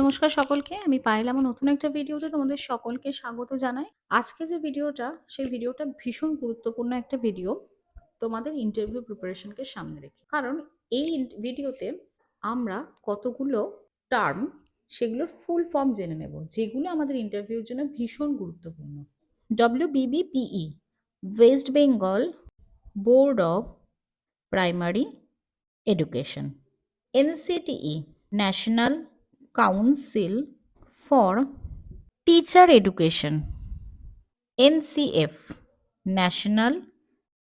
নমস্কার সকলকে। আমি পায়েল আমার নতুন একটা ভিডিওতে তোমাদের সকলকে স্বাগত জানাই। আজকে যে ভিডিওটা, সেই ভিডিওটা ভীষণ গুরুত্বপূর্ণ একটা ভিডিও তোমাদের ইন্টারভিউ প্রিপারেশনকে সামনে রেখে। কারণ এই ভিডিওতে আমরা কতগুলো টার্ম সেগুলোর ফুল ফর্ম জেনে নেব, যেগুলো আমাদের ইন্টারভিউর জন্য ভীষণ গুরুত্বপূর্ণ। WBBPE West Bengal board of primary education. NCTE national council for teacher education. NCF national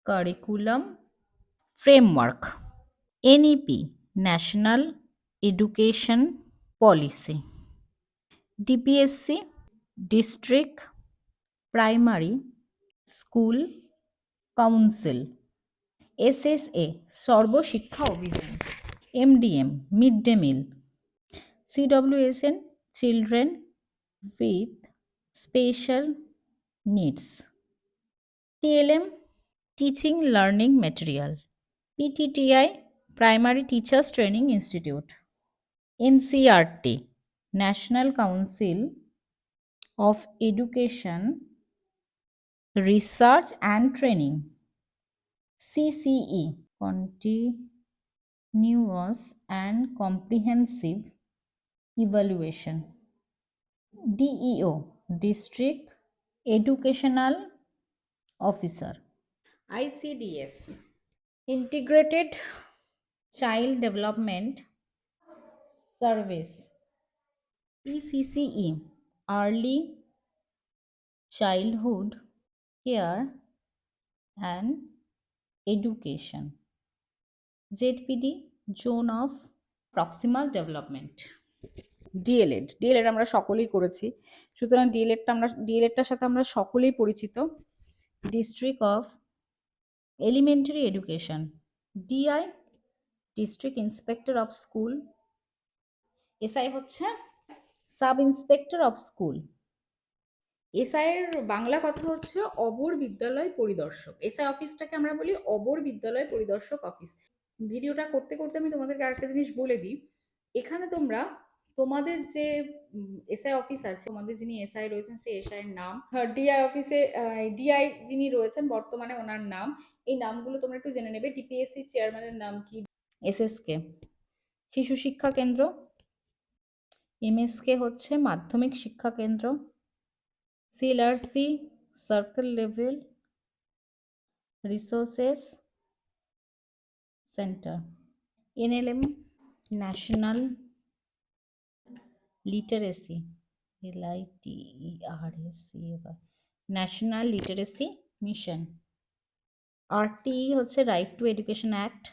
curriculum framework. NEP national education policy. DPSC district primary school council. SSA Sarva Shiksha Abhiyan. MDM mid day meal. CWSN children with special needs. TLM teaching learning material. PTTI Primary Teachers Training Institute. NCERT National Council of Education Research and Training. CCE Continuous and Comprehensive Evaluation. DEO District Educational Officer. ICDS Integrated Child Development Service. ECCE Early Childhood Care and Education. ZPD Zone of Proximal Development. D El Ed আমরা সকলেই করেছি, সুতরাং ডিএলএডটার সাথে আমরা সকলেই পরিচিত। District of elementary education. DI district inspector of school. SI হচ্ছে sub inspector of school. SI এর বাংলা কথা হচ্ছে অবর বিদ্যালয় পরিদর্শক। এসআই অফিসটাকে আমরা বলি অবর বিদ্যালয় পরিদর্শক অফিস। ভিডিওটা করতে করতে আমি তোমাদেরকে আরেকটা জিনিস বলে দিই। এখানে তোমরা তোমাদের যে এসআই অফিস আছে, তোমাদের যিনি এসআই রয়েছেন সেই এসআই এর নাম, ডিআই অফিসে ডিআই যিনি রয়েছেন বর্তমানে ওনার নাম, এই নামগুলো তোমরা একটু জেনে নেবে। ডিপিএসসি চেয়ারম্যানের নাম কি? এসএসকে শিশু শিক্ষা কেন্দ্র। এমএসকে হচ্ছে মাধ্যমিক শিক্ষা কেন্দ্র। CLRC circle level resources centre. NLM national literacy LITERACY national literacy mission. RTE হচ্ছে রাইট টু এডুকেশন অ্যাক্ট,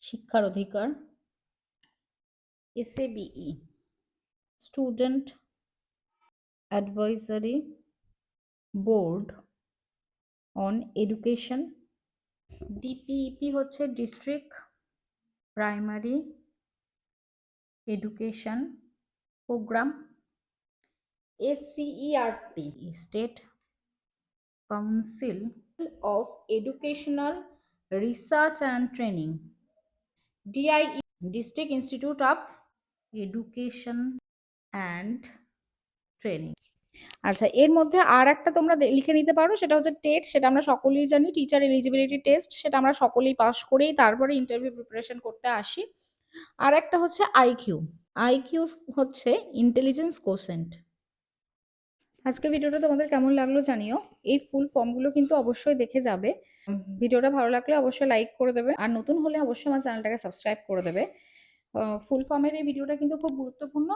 শিক্ষার অধিকার। SABE student advisory board on education. DPEP হচ্ছে district primary education programme. SCERT state council of educational research and training. DIE district institute of education and training. আচ্ছা, এর মধ্যে আর একটা তোমরা লিখে নিতে পারো, সেটা হচ্ছে টেট। সেটা আমরা সকলেই জানি, টিচার এলিজিবিলিটি টেস্ট। সেটা আমরা সকলেই পাস করেই তারপরে ইন্টারভিউ প্রিপারেশন করতে আসি। আর একটা হচ্ছে আইকিউ। আইকিউ হচ্ছে ইন্টেলিজেন্স কোশেন্ট। আজকে ভিডিওটা তোমাদের কেমন লাগলো জানিও। এই ফুল ফর্মগুলো কিন্তু অবশ্যই দেখে যাবে। ভিডিওটা ভালো লাগলে অবশ্যই লাইক করে দেবে, আর নতুন হলে অবশ্যই আমার চ্যানেলটাকে সাবস্ক্রাইব করে দেবে। ফুল ফর্মের এই ভিডিওটা কিন্তু খুব গুরুত্বপূর্ণ।